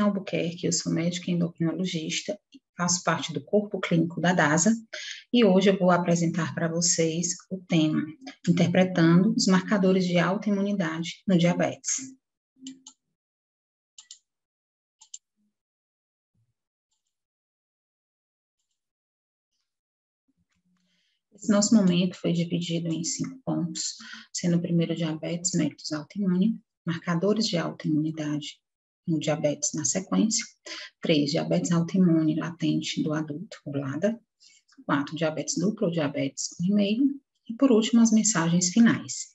Yasmin Albuquerque, eu sou médica endocrinologista, faço parte do corpo clínico da DASA, e hoje eu vou apresentar para vocês o tema Interpretando os marcadores de autoimunidade no diabetes. Esse nosso momento foi dividido em 5 pontos, sendo o primeiro diabetes mellitus autoimune, marcadores de autoimunidade no diabetes na sequência, 3, diabetes autoimune latente do adulto, ou LADA, 4, diabetes duplo ou diabetes 1,5, e por último as mensagens finais.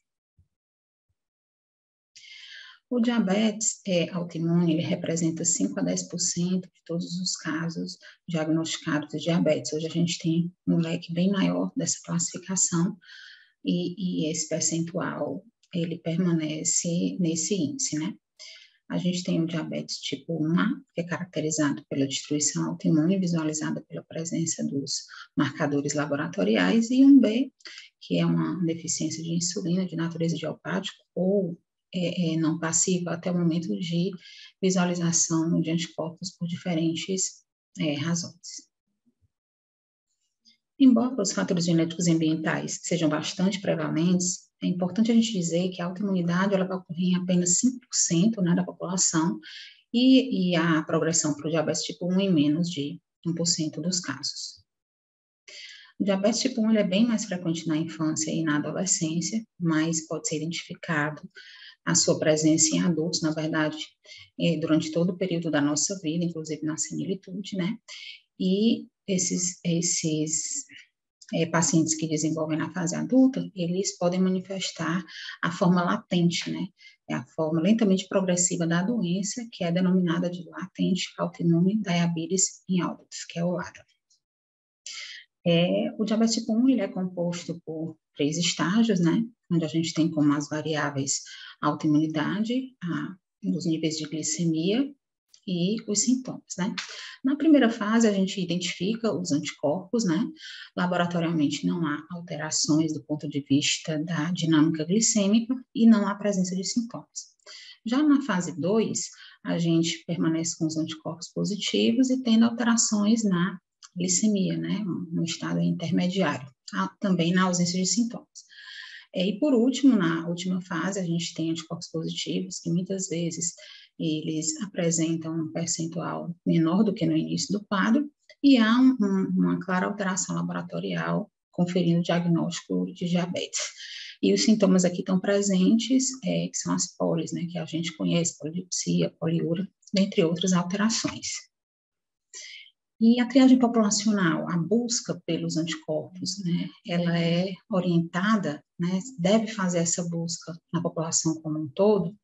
O diabetes autoimune, ele representa 5 a 10% de todos os casos diagnosticados de diabetes. Hoje a gente tem um leque bem maior dessa classificação e esse percentual, ele permanece nesse índice, né? A gente tem o diabetes tipo 1A, que é caracterizado pela destruição autoimune, visualizada pela presença dos marcadores laboratoriais, e 1B, que é uma deficiência de insulina de natureza idiopática ou não passiva até o momento de visualização de anticorpos por diferentes razões. Embora os fatores genéticos e ambientais sejam bastante prevalentes, é importante a gente dizer que a autoimunidade ela vai ocorrer em apenas 5%, né, da população e a progressão para o diabetes tipo 1 em menos de 1% dos casos. O diabetes tipo 1 ele é bem mais frequente na infância e na adolescência, mas pode ser identificado a sua presença em adultos, na verdade, durante todo o período da nossa vida, inclusive na senilitude, né? E esses pacientes que desenvolvem na fase adulta, eles podem manifestar a forma latente, né? É a forma lentamente progressiva da doença, que é denominada de latente autoimmune diabetes insipidus, que é o LADA. O diabetes tipo 1, ele é composto por 3 estágios, né? Onde a gente tem como as variáveis a autoimunidade, os níveis de glicemia e os sintomas, né? Na primeira fase, a gente identifica os anticorpos, né? Laboratorialmente não há alterações do ponto de vista da dinâmica glicêmica e não há presença de sintomas. Já na fase 2, a gente permanece com os anticorpos positivos e tendo alterações na glicemia, né? No estado intermediário, também na ausência de sintomas. E por último, na última fase, a gente tem anticorpos positivos, que muitas vezes eles apresentam um percentual menor do que no início do quadro, e há uma clara alteração laboratorial conferindo o diagnóstico de diabetes. E os sintomas aqui estão presentes, que são as polis, né, que a gente conhece, polidipsia, poliúria, dentre outras alterações. E a triagem populacional, a busca pelos anticorpos, né, ela é orientada, né, deve fazer essa busca na população como um todo.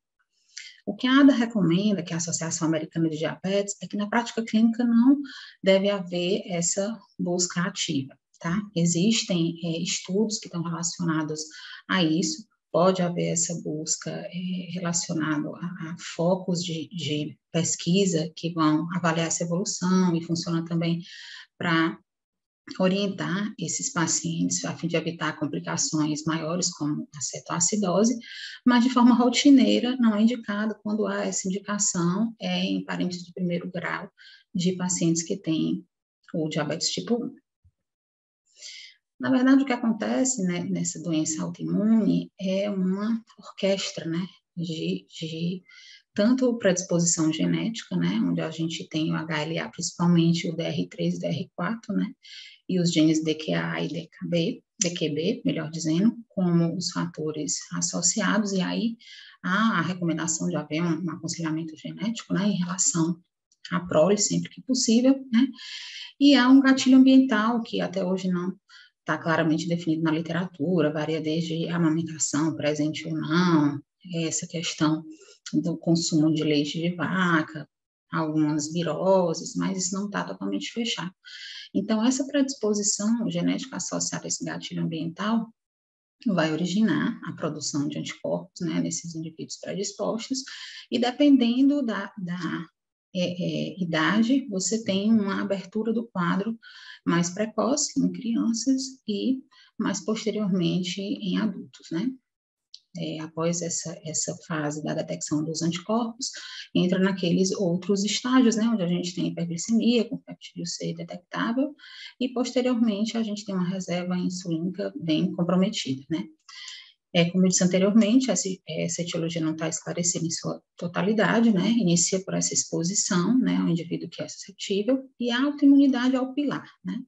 O que a ADA recomenda, que é a Associação Americana de Diabetes, é que na prática clínica não deve haver essa busca ativa, tá? Existem estudos que estão relacionados a isso, pode haver essa busca relacionada a focos de pesquisa que vão avaliar essa evolução e funciona também para orientar esses pacientes a fim de evitar complicações maiores como a cetoacidose, mas de forma rotineira não é indicado quando há essa indicação em parentes de primeiro grau de pacientes que têm o diabetes tipo 1. Na verdade, o que acontece, né, nessa doença autoimune é uma orquestra, né, de tanto predisposição genética, né, onde a gente tem o HLA, principalmente o DR3 e DR4, né, e os genes DQA e DQB, melhor dizendo, como os fatores associados, e aí há a recomendação de haver um aconselhamento genético, né, em relação à prole, sempre que possível, né, e há um gatilho ambiental que até hoje não está claramente definido na literatura, varia desde a amamentação, presente ou não, essa questão do consumo de leite de vaca, algumas viroses, mas isso não está totalmente fechado. Então, essa predisposição genética associada a esse gatilho ambiental vai originar a produção de anticorpos, né, nesses indivíduos predispostos, e dependendo da idade, você tem uma abertura do quadro mais precoce em crianças e mais posteriormente em adultos, né? após essa fase da detecção dos anticorpos, entra naqueles outros estágios, né, onde a gente tem hiperglicemia, com peptídeo C detectável, e posteriormente a gente tem uma reserva insulínica bem comprometida, né. Como eu disse anteriormente, essa etiologia não está esclarecida em sua totalidade, né, inicia por essa exposição, né, ao indivíduo que é suscetível, e a autoimunidade ao pilar, né,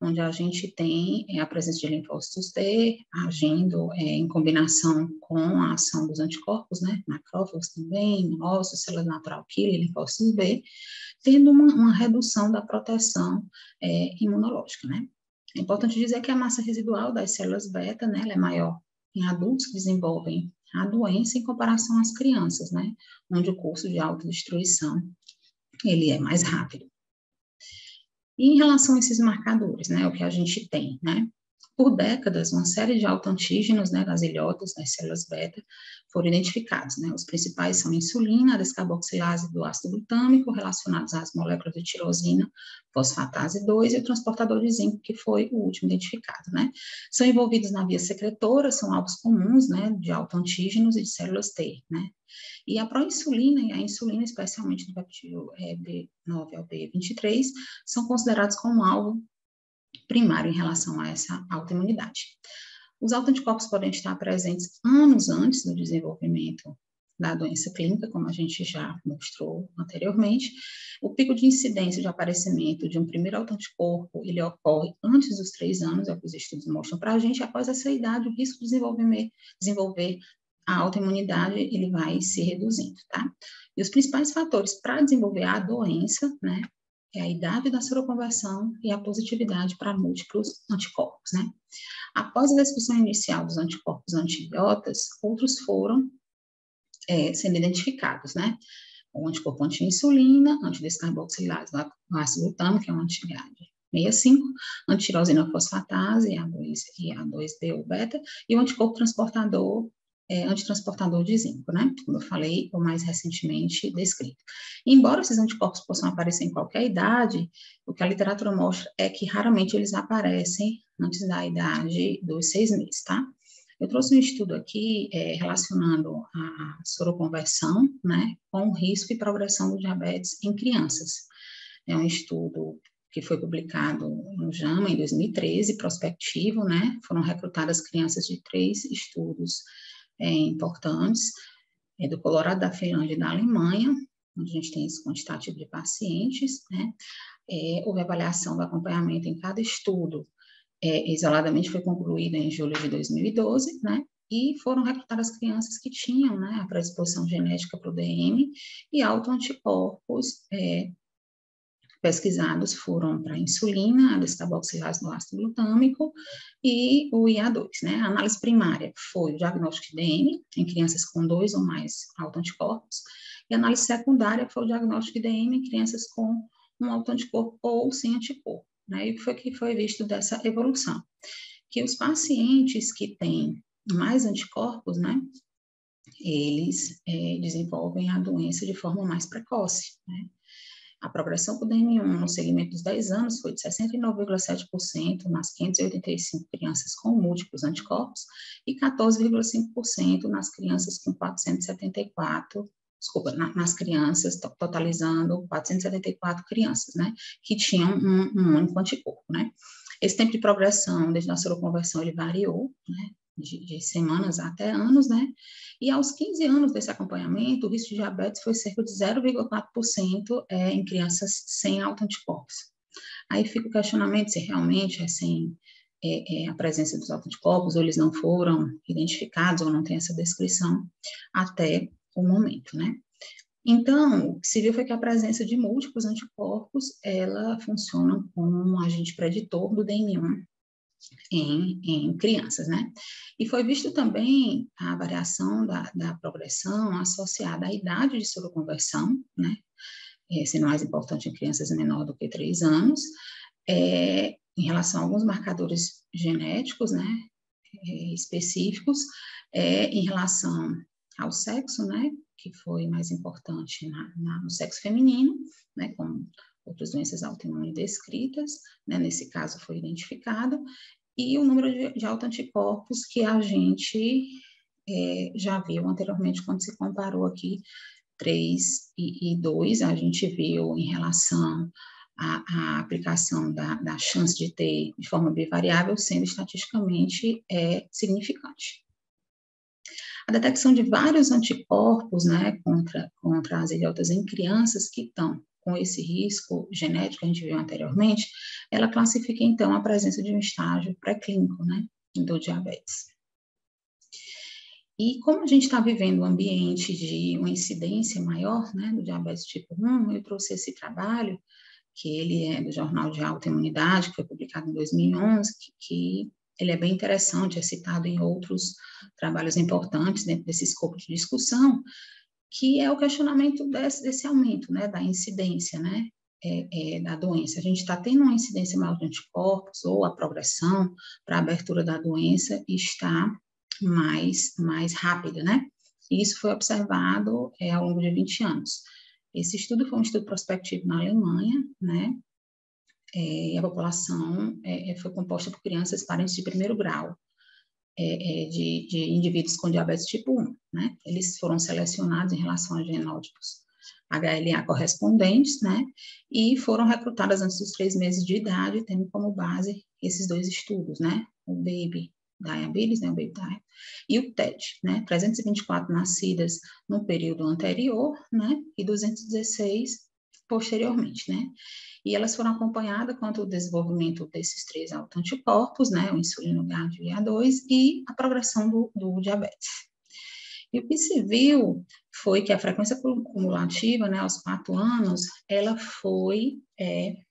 onde a gente tem a presença de linfócitos T agindo em combinação com a ação dos anticorpos, né, macrófagos também, monócitos, células natural killer, linfócitos B, tendo uma redução da proteção imunológica, né. É importante dizer que a massa residual das células beta, né, ela é maior em adultos que desenvolvem a doença em comparação às crianças, né, onde o curso de autodestruição, ele é mais rápido. E em relação a esses marcadores, né, o que a gente tem, né, por décadas, uma série de autoantígenos, né, das ilhotas, das células beta, foram identificados, né, os principais são a insulina, a descarboxilase do ácido glutâmico, relacionados às moléculas de tirosina, fosfatase 2 e o transportador de zinco, que foi o último identificado, né. São envolvidos na via secretora, são alvos comuns, né, de autoantígenos e de células T, né. E a proinsulina e a insulina, especialmente do peptídeo B9 ao B23, são considerados como alvo primário em relação a essa autoimunidade. Os autoanticorpos podem estar presentes anos antes do desenvolvimento da doença clínica, como a gente já mostrou anteriormente. O pico de incidência de aparecimento de um primeiro autoanticorpo, ele ocorre antes dos 3 anos, é o que os estudos mostram para a gente, e após essa idade, o risco de desenvolver a autoimunidade, ele vai se reduzindo, tá? E os principais fatores para desenvolver a doença, né, é a idade da seroconversão e a positividade para múltiplos anticorpos, né? Após a descrição inicial dos anticorpos antibiotas, outros foram sendo identificados, né? O anticorpo anti-insulina, antidescarboxilase do ácido glutâmico, que é um anti-GAD 65, antitirosina fosfatase, A2 e A2B ou beta, e o anticorpo transportador, antitransportador de zinco, né? Como eu falei, ou mais recentemente descrito. Embora esses anticorpos possam aparecer em qualquer idade, o que a literatura mostra é que raramente eles aparecem antes da idade dos 6 meses, tá? Eu trouxe um estudo aqui relacionando a soroconversão, né, com o risco e progressão do diabetes em crianças. É um estudo que foi publicado no JAMA em 2013, prospectivo, né, foram recrutadas crianças de 3 estudos importantes, do Colorado, da Finlândia e da Alemanha, onde a gente tem esse quantitativo de pacientes, né, houve avaliação do acompanhamento em cada estudo, isoladamente foi concluído em julho de 2012, né, e foram recrutadas crianças que tinham, né, a predisposição genética para o DM e autoanticorpos pesquisados foram para a insulina, a descarboxilase do ácido glutâmico e o IA2, né? A análise primária foi o diagnóstico de DM em crianças com 2 ou mais autoanticorpos e a análise secundária foi o diagnóstico de DM em crianças com um autoanticorpo ou sem anticorpo, né? E o que foi visto dessa evolução? Que os pacientes que têm mais anticorpos, né, eles desenvolvem a doença de forma mais precoce, né? A progressão por DM1 no segmento dos 10 anos foi de 69,7% nas 585 crianças com múltiplos anticorpos e 14,5% nas crianças com 474, nas crianças, totalizando 474 crianças, né, que tinham um único anticorpo, né. Esse tempo de progressão, desde a seroconversão, ele variou, né, de semanas até anos, né? E aos 15 anos desse acompanhamento, o risco de diabetes foi cerca de 0,4% em crianças sem autoanticorpos. Aí fica o questionamento se realmente é sem a presença dos autoanticorpos, ou eles não foram identificados, ou não tem essa descrição até o momento, né? Então, o que se viu foi que a presença de múltiplos anticorpos, ela funciona como um agente preditor do DM1 em crianças, né? E foi visto também a variação da progressão associada à idade de seroconversão, né? Sendo mais importante em crianças menor do que 3 anos, em relação a alguns marcadores genéticos, né? Específicos, em relação ao sexo, né? Que foi mais importante no sexo feminino, né? Com outras doenças autoimunes descritas, né? Nesse caso foi identificado, e o número de autoanticorpos que a gente já viu anteriormente, quando se comparou aqui 3 e 2, a gente viu em relação à aplicação da chance de ter de forma bivariável sendo estatisticamente significante. A detecção de vários anticorpos, né, contra as ilhotas em crianças que estão com esse risco genético que a gente viu anteriormente, ela classifica, então, a presença de um estágio pré-clínico, né, do diabetes. E como a gente está vivendo um ambiente de uma incidência maior, né, do diabetes tipo 1, eu trouxe esse trabalho, que ele é do Jornal de Autoimunidade, que foi publicado em 2011, que ele é bem interessante, é citado em outros trabalhos importantes dentro desse escopo de discussão, que é o questionamento desse aumento, né, da incidência, né, da doença. A gente está tendo uma incidência maior de anticorpos, ou a progressão para a abertura da doença está mais rápida, né? E isso foi observado ao longo de 20 anos. Esse estudo foi um estudo prospectivo na Alemanha, né? E a população foi composta por crianças parentes de primeiro grau, de indivíduos com diabetes tipo 1, né? Eles foram selecionados em relação a genótipos HLA correspondentes, né? E foram recrutadas antes dos 3 meses de idade, tendo como base esses 2 estudos, né? O Baby Diabetes, né? O Baby Diabetes, e o TED, né? 324 nascidas no período anterior, né? E 216 posteriormente, né? E elas foram acompanhadas quanto ao desenvolvimento desses 3 autoanticorpos, né? O insulino GAD e A2 e a progressão do diabetes. E o que se viu foi que a frequência cumulativa, né, aos 4 anos, ela foi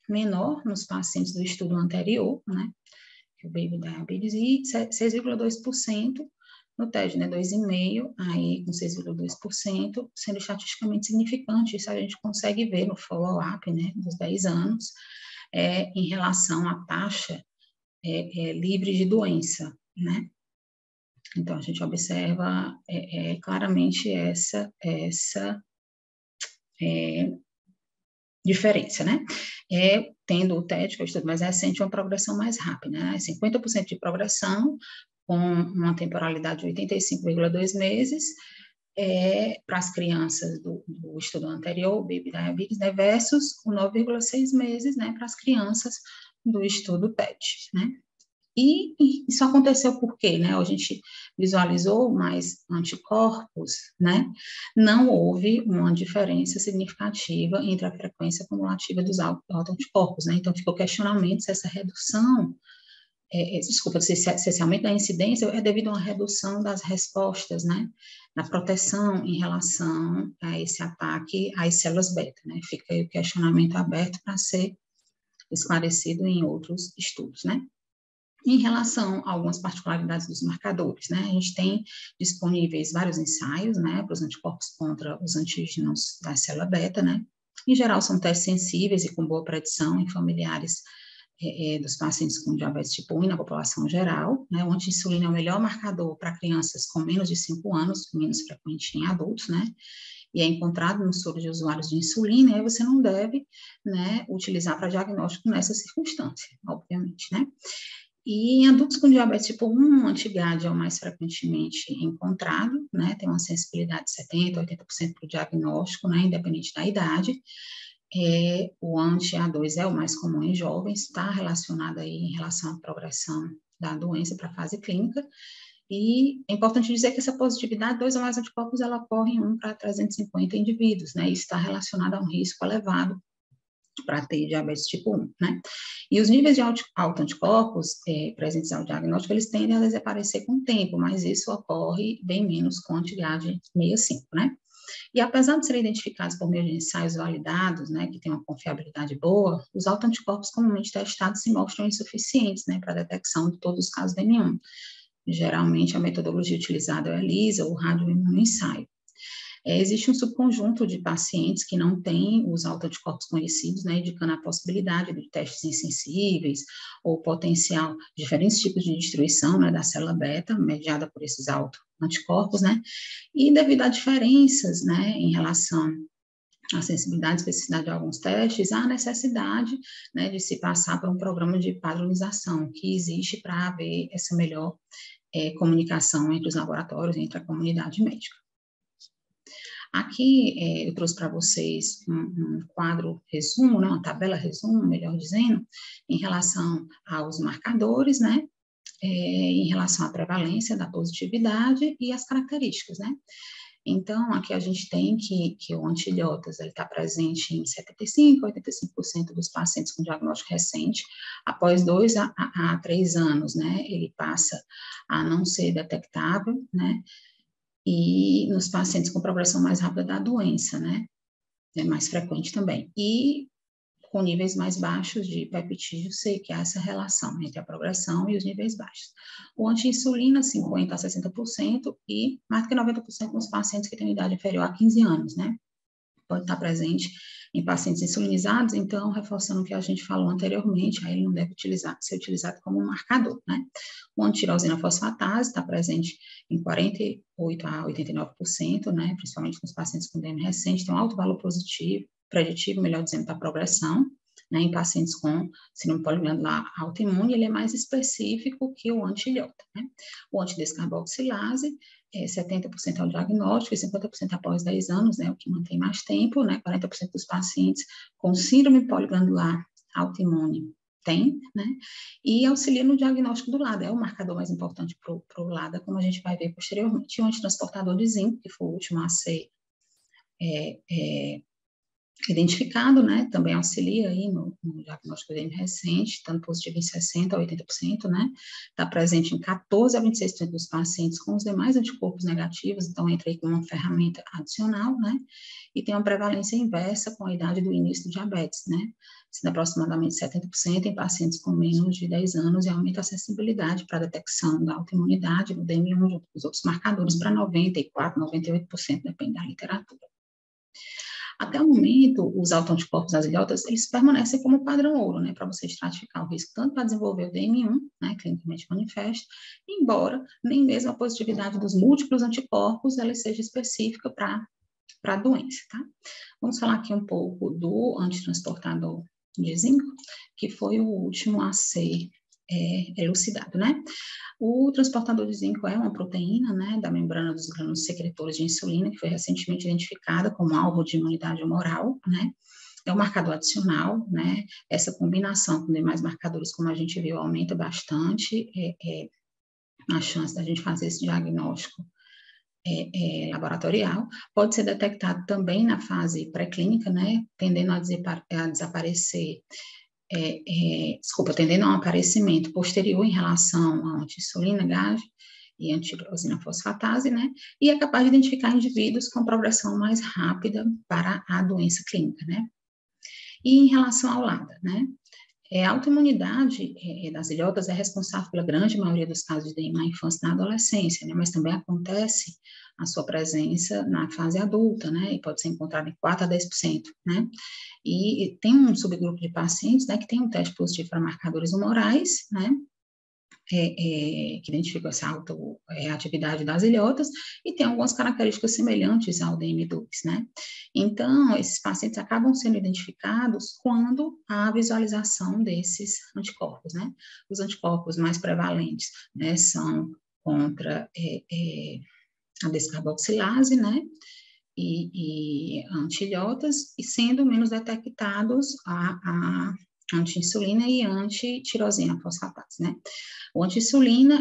menor nos pacientes do estudo anterior, né, o Baby Diabetes, e 6,2% no TED, né, 2,5%, aí com 6,2%, sendo estatisticamente significante. Isso a gente consegue ver no follow-up, né, dos 10 anos, em relação à taxa livre de doença, né. Então, a gente observa claramente essa diferença, né? Tendo o TED, que é o estudo mais recente, uma progressão mais rápida, né? 50% de progressão, com uma temporalidade de 85,2 meses, para as crianças do estudo anterior, o Baby Diabetes, né, versus o 9,6 meses, né, para as crianças do estudo TED, né? E isso aconteceu por quê, né? A gente visualizou mais anticorpos, né? Não houve uma diferença significativa entre a frequência cumulativa dos autoanticorpos, né? Então, ficou questionamento se essa redução, se esse aumento da incidência é devido a uma redução das respostas, né? Na proteção em relação a esse ataque às células beta, né? Fica aí o questionamento aberto para ser esclarecido em outros estudos, né? Em relação a algumas particularidades dos marcadores, né, a gente tem disponíveis vários ensaios, né, para os anticorpos contra os antígenos da célula beta, né, em geral são testes sensíveis e com boa predição em familiares dos pacientes com diabetes tipo 1 e na população geral, né, o anti-insulina é o melhor marcador para crianças com menos de 5 anos, menos frequente em adultos, né, e é encontrado no soro de usuários de insulina, aí você não deve, né, utilizar para diagnóstico nessa circunstância, obviamente, né. E em adultos com diabetes tipo 1, o anti-GAD é o mais frequentemente encontrado, né, tem uma sensibilidade de 70%, 80% para o diagnóstico, né, independente da idade. O anti-A2 é o mais comum em jovens, está relacionado aí em relação à progressão da doença para a fase clínica. E é importante dizer que essa positividade, 2 ou mais anticorpos, ela ocorre em 1 para 350 indivíduos, né, isso está relacionado a um risco elevado para ter diabetes tipo 1, né? E os níveis de autoanticorpos presentes ao diagnóstico, eles tendem a desaparecer com o tempo, mas isso ocorre bem menos com anti-GAD 65, né? E apesar de serem identificados por meio de ensaios validados, né, que têm uma confiabilidade boa, os autoanticorpos comumente testados se mostram insuficientes, né, para a detecção de todos os casos de M1. Geralmente, a metodologia utilizada é a ELISA ou radioimunoensaio. Existe um subconjunto de pacientes que não têm os autoanticorpos conhecidos, né, indicando a possibilidade de testes insensíveis ou potencial de diferentes tipos de destruição, né, da célula beta, mediada por esses autoanticorpos, né, e devido a diferenças, né, em relação à sensibilidade e especificidade de alguns testes, há necessidade, né, de se passar por um programa de padronização que existe para haver essa melhor comunicação entre os laboratórios, entre a comunidade médica. Aqui eu trouxe para vocês um quadro resumo, né, uma tabela resumo, melhor dizendo, em relação aos marcadores, né, em relação à prevalência da positividade e as características, né. Então, aqui a gente tem que o antilhotas está presente em 75% a 85% dos pacientes com diagnóstico recente. Após 2 a 3 anos, né, ele passa a não ser detectável, né, e nos pacientes com progressão mais rápida da doença, né, é mais frequente também. E com níveis mais baixos de peptídeo C, que é essa relação entre a progressão e os níveis baixos. O anti-insulina, 50% a 60%, e mais do que 90% nos pacientes que têm idade inferior a 15 anos, né? Pode estar presente em pacientes insulinizados, então, reforçando o que a gente falou anteriormente, aí ele não deve ser utilizado como um marcador, né? O antirosina fosfatase está presente em 48% a 89%, né? Principalmente nos pacientes com DM recente, tem um alto valor positivo, preditivo, melhor dizendo, para a progressão, né, em pacientes com síndrome poliglandular autoimune, ele é mais específico que o anti-ilhota, né? O antidescarboxilase, 70% ao diagnóstico e 50% após 10 anos, né, o que mantém mais tempo, né, 40% dos pacientes com síndrome poliglandular autoimune tem, né, e auxilia no diagnóstico do LADA, é o marcador mais importante para o LADA, como a gente vai ver posteriormente. E o antitransportador de zinco, que foi o último a ser identificado, né, também auxilia aí no diagnóstico do DM recente, tanto positivo em 60% a 80%, né, está presente em 14% a 26% dos pacientes com os demais anticorpos negativos, então entra aí com uma ferramenta adicional, né, e tem uma prevalência inversa com a idade do início do diabetes, né, sendo aproximadamente 70% em pacientes com menos de 10 anos e aumenta a sensibilidade para a detecção da autoimunidade no DM1 junto com os outros marcadores para 94%, 98%, depende da literatura. Até o momento, os autoanticorpos das ilhotas, eles permanecem como padrão ouro, né, para você estratificar o risco tanto para desenvolver o DM1, né, clinicamente manifesto, embora nem mesmo a positividade dos múltiplos anticorpos, ela seja específica para a doença, tá? Vamos falar aqui um pouco do antitransportador de zinco, que foi o último a ser elucidado, né? O transportador de zinco é uma proteína, né, da membrana dos grânulos secretores de insulina, que foi recentemente identificada como alvo de imunidade humoral, né? É um marcador adicional, né? Essa combinação com demais marcadores, como a gente viu, aumenta bastante a chance da gente fazer esse diagnóstico laboratorial. Pode ser detectado também na fase pré-clínica, né? Tendendo a desaparecer tendendo a um aparecimento posterior em relação à anti-insulina, GAG e antirosina fosfatase, né? E é capaz de identificar indivíduos com progressão mais rápida para a doença clínica, né? E em relação ao LADA, né? A autoimunidade das ilhotas é responsável pela grande maioria dos casos de DM na infância e na adolescência, né? Mas também acontece a sua presença na fase adulta, né? E pode ser encontrada em 4% a 10%, né? E tem um subgrupo de pacientes, né, que tem um teste positivo para marcadores humorais, né? Que identificam essa autoatividade das ilhotas, e tem algumas características semelhantes ao DM2, né? Então, esses pacientes acabam sendo identificados quando há a visualização desses anticorpos, né? Os anticorpos mais prevalentes, né, são contra a descarboxilase, né? E anti-ilhotas, e sendo menos detectados a anti-insulina e anti-tirosina fosfatase, né? O anti-insulina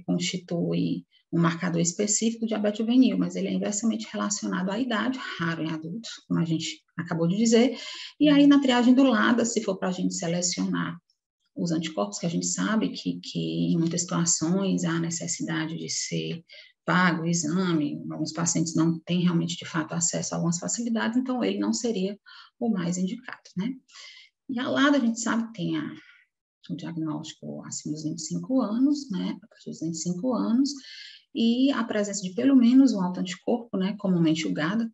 constitui um marcador específico do diabetes juvenil, mas ele é inversamente relacionado à idade, raro em adultos, como a gente acabou de dizer, e aí na triagem do LADA, se for para a gente selecionar os anticorpos, que a gente sabe que em muitas situações há necessidade de ser pago o exame, alguns pacientes não têm realmente, de fato, acesso a algumas facilidades, então ele não seria o mais indicado, né? E ao lado a gente sabe que tem o diagnóstico acima dos 25 anos, né, a partir dos 25 anos, e a presença de pelo menos um autoanticorpo, né, comumente o GAD,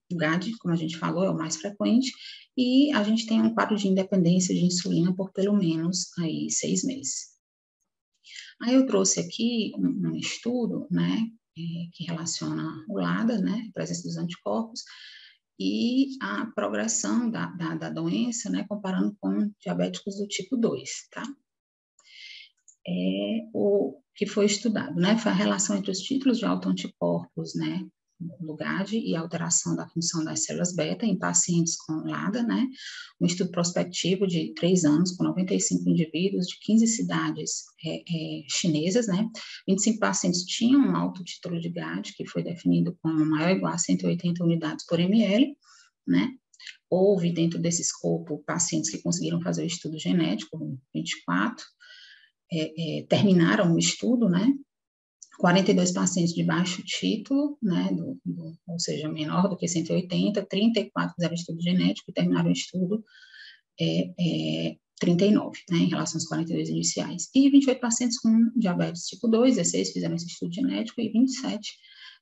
como a gente falou, é o mais frequente, e a gente tem um quadro de independência de insulina por pelo menos aí 6 meses. Aí eu trouxe aqui um estudo, né, que relaciona o LADA, né, a presença dos anticorpos, e a progressão da doença, né, comparando com diabéticos do tipo 2, tá? que foi estudado, né, foi a relação entre os títulos de autoanticorpos, né, do GAD e a alteração da função das células beta em pacientes com LADA, né, um estudo prospectivo de 3 anos, com 95 indivíduos de 15 cidades chinesas, né, 25 pacientes tinham um alto título de GAD, que foi definido como maior ou igual a 180 unidades por ml, né, houve dentro desse escopo pacientes que conseguiram fazer o estudo genético, 24, terminaram o estudo, né, 42 pacientes de baixo título, né, ou seja, menor do que 180, 34 fizeram estudo genético e terminaram o estudo 39, né, em relação aos 42 iniciais. E 28 pacientes com diabetes tipo 2, 16 fizeram esse estudo genético e 27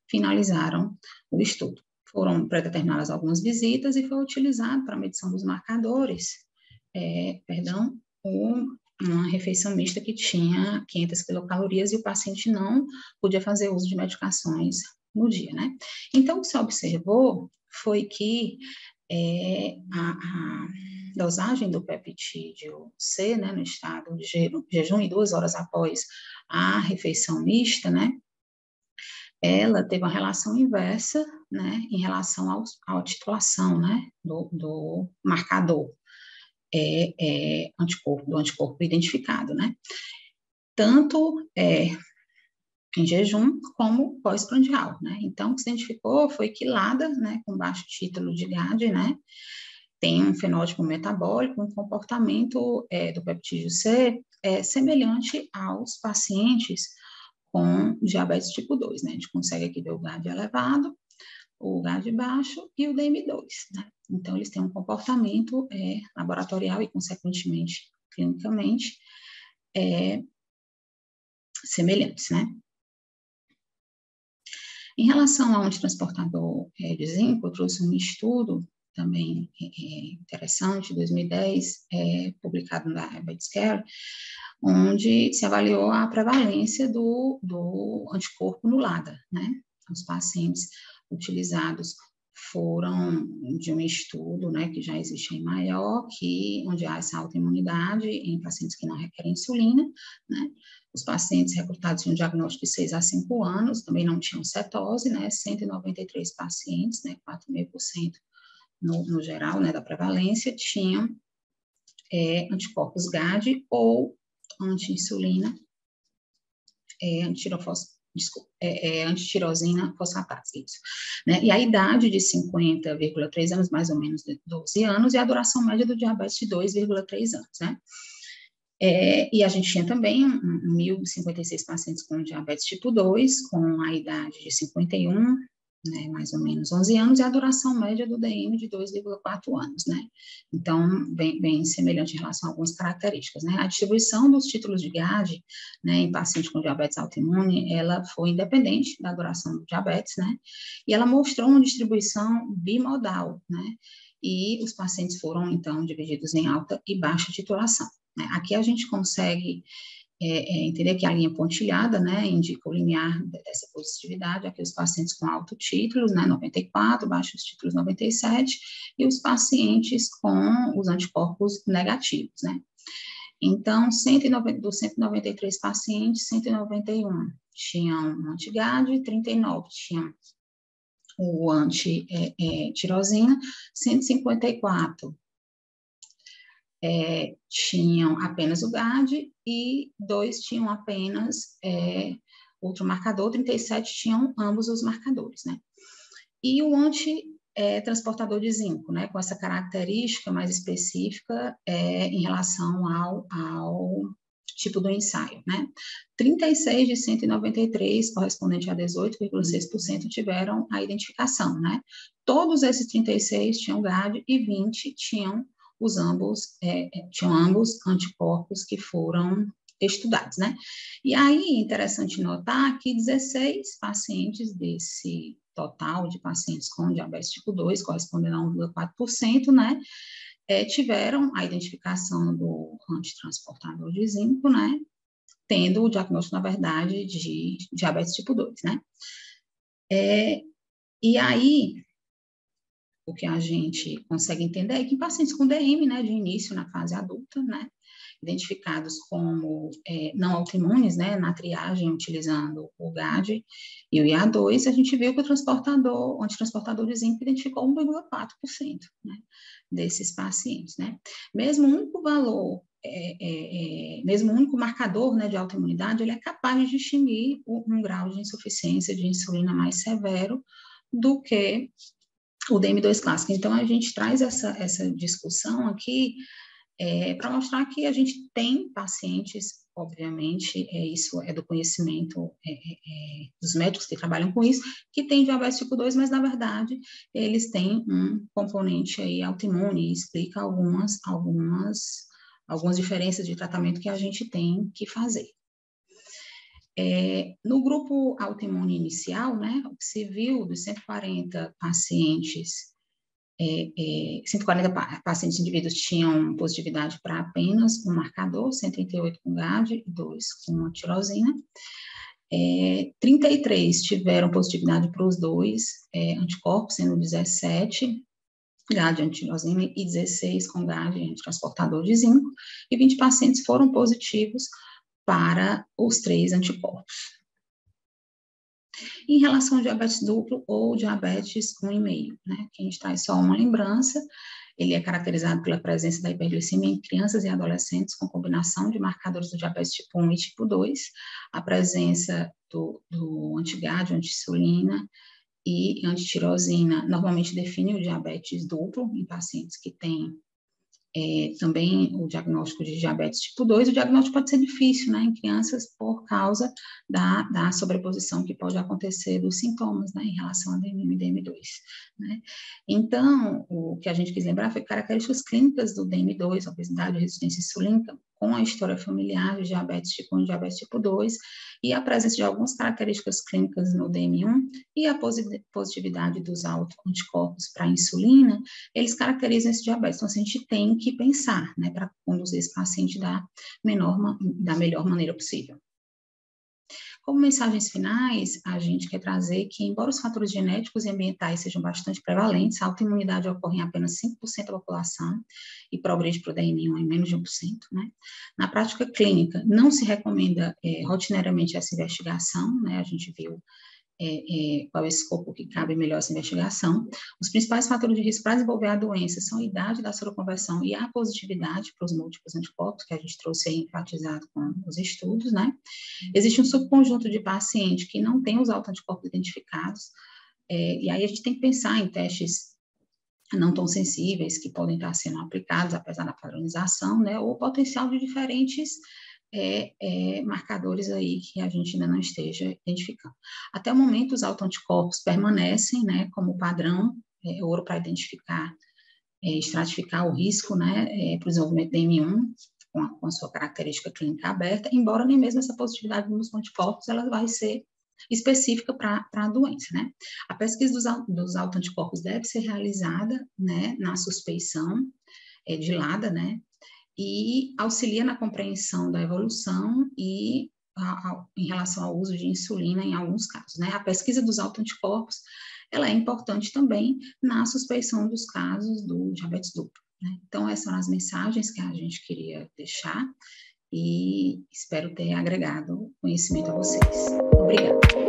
finalizaram o estudo. Foram predeterminadas algumas visitas e foi utilizado para a medição dos marcadores, uma refeição mista que tinha 500 quilocalorias e o paciente não podia fazer uso de medicações no dia, né? Então, o que se observou foi que a dosagem do peptídeo C, né, no estado de jejum e 2 horas após a refeição mista, né, ela teve uma relação inversa, né, em relação à titulação, né, do marcador do anticorpo identificado, né, tanto em jejum como pós-prandial, né, então o que se identificou foi que LADA, né, com baixo título de GAD, né, tem um fenótipo metabólico, um comportamento do peptídeo C semelhante aos pacientes com diabetes tipo 2, né? A gente consegue aqui ver o GAD elevado, o GAD baixo e o DM2, né? Então, eles têm um comportamento laboratorial e, consequentemente, clinicamente, semelhantes, né? Em relação ao antitransportador de zinco, eu trouxe um estudo também interessante, 2010, publicado na Diabetes Care, onde se avaliou a prevalência do anticorpo no LADA, né? Os pacientes utilizados foram de um estudo, né, que já existe em maior, onde há essa autoimunidade em pacientes que não requerem insulina, né? Os pacientes recrutados tinham diagnóstico de 6 a 5 anos, também não tinham cetose, né? 193 pacientes, né, 4,5% no geral, né, da prevalência, tinham anticorpos GAD ou anti-insulina, antitirosina fosfatase, isso, né? E a idade de 50,3 anos, mais ou menos de 12 anos, e a duração média do diabetes de 2,3 anos, né? E a gente tinha também 1.056 pacientes com diabetes tipo 2, com a idade de 51, né, mais ou menos 11 anos, e a duração média do DM de 2,4 anos, né? Então, bem semelhante em relação a algumas características, né? A distribuição dos títulos de GAD, né, em pacientes com diabetes autoimune, ela foi independente da duração do diabetes, né? E ela mostrou uma distribuição bimodal, né? E os pacientes foram, então, divididos em alta e baixa titulação. Aqui a gente consegue entender que a linha pontilhada, né, indica o limiar dessa positividade, aqui os pacientes com alto títulos, né, 94, baixos títulos 97, e os pacientes com os anticorpos negativos, né. Então, dos 193 pacientes, 191 tinham um anti-GAD, 39 tinham o anti-tirosina, 154 tinham apenas o GAD e 2 tinham apenas outro marcador, 37 tinham ambos os marcadores, né? E o antitransportador de zinco, né, com essa característica mais específica em relação ao tipo do ensaio, né? 36 de 193, correspondente a 18,6%, tiveram a identificação, né? Todos esses 36 tinham GAD e 20 tinham tinham ambos anticorpos que foram estudados, né? E aí, interessante notar que 16 pacientes desse total de pacientes com diabetes tipo 2, correspondendo a 1,4%, né? Tiveram a identificação do antitransportador de zinco, né? Tendo o diagnóstico, na verdade, de diabetes tipo 2, né? E aí, o que a gente consegue entender é que em pacientes com DM, né, de início na fase adulta, né, identificados como não autoimunes, né, na triagem utilizando o GAD e o IA2, a gente viu que o antitransportador de zinco identificou 1,4%, né, desses pacientes, né. Mesmo o único valor, mesmo o único marcador, né, de autoimunidade, ele é capaz de distinguir um grau de insuficiência de insulina mais severo do que o DM2 clássico. Então, a gente traz essa discussão aqui para mostrar que a gente tem pacientes, obviamente, isso é do conhecimento dos médicos que trabalham com isso, que tem diabetes tipo 2, mas, na verdade, eles têm um componente aí autoimune e explica algumas diferenças de tratamento que a gente tem que fazer. No grupo autoimune inicial, né, o que se viu dos 140 pacientes, 140 pacientes indivíduos tinham positividade para apenas um marcador, 138 com GAD e 2 com a tirosina. 33 tiveram positividade para os dois anticorpos, sendo 17 GAD antirosina e 16 com GAD antitransportador de zinco, e 20 pacientes foram positivos para os 3 anticorpos. Em relação ao diabetes duplo ou diabetes 1,5, né, que a gente traz só uma lembrança, ele é caracterizado pela presença da hiperglicemia em crianças e adolescentes com combinação de marcadores do diabetes tipo 1 e tipo 2, a presença do anti-GAD, anti-insulina e antitirosina normalmente define o diabetes duplo em pacientes que têm também o diagnóstico de diabetes tipo 2, o diagnóstico pode ser difícil, né, em crianças por causa da sobreposição que pode acontecer dos sintomas, né, em relação a DM1 e DM2, né. Então, o que a gente quis lembrar foi características clínicas do DM2, obesidade, resistência insulínica, com a história familiar de diabetes tipo 1 e diabetes tipo 2, e a presença de algumas características clínicas no DM1 e a positividade dos autoanticorpos para a insulina, eles caracterizam esse diabetes. Então, a gente tem que pensar, né, para conduzir esse paciente da melhor maneira possível. Como mensagens finais, a gente quer trazer que, embora os fatores genéticos e ambientais sejam bastante prevalentes, a autoimunidade ocorre em apenas 5% da população e progride para o DM1 em menos de 1%, né? Na prática clínica, não se recomenda rotineiramente essa investigação, né? A gente viu qual é o escopo que cabe melhor essa investigação. Os principais fatores de risco para desenvolver a doença são a idade da soroconversão e a positividade para os múltiplos anticorpos, que a gente trouxe aí enfatizado com os estudos, né? Existe um subconjunto de pacientes que não tem os autoanticorpos identificados, e aí a gente tem que pensar em testes não tão sensíveis que podem estar sendo aplicados, apesar da padronização, né? Ou o potencial de diferentes marcadores aí que a gente ainda não esteja identificando. Até o momento, os autoanticorpos permanecem, né, como padrão ouro para identificar, estratificar o risco, né, para o desenvolvimento de DM1, com a sua característica clínica aberta, embora nem mesmo essa positividade dos anticorpos, ela vai ser específica para a doença, né. A pesquisa dos autoanticorpos deve ser realizada, né, na suspeição de LADA, né, e auxilia na compreensão da evolução e em relação ao uso de insulina em alguns casos, né? A pesquisa dos autoanticorpos, ela é importante também na suspeição dos casos do diabetes duplo, né? Então, essas são as mensagens que a gente queria deixar e espero ter agregado conhecimento a vocês. Obrigada.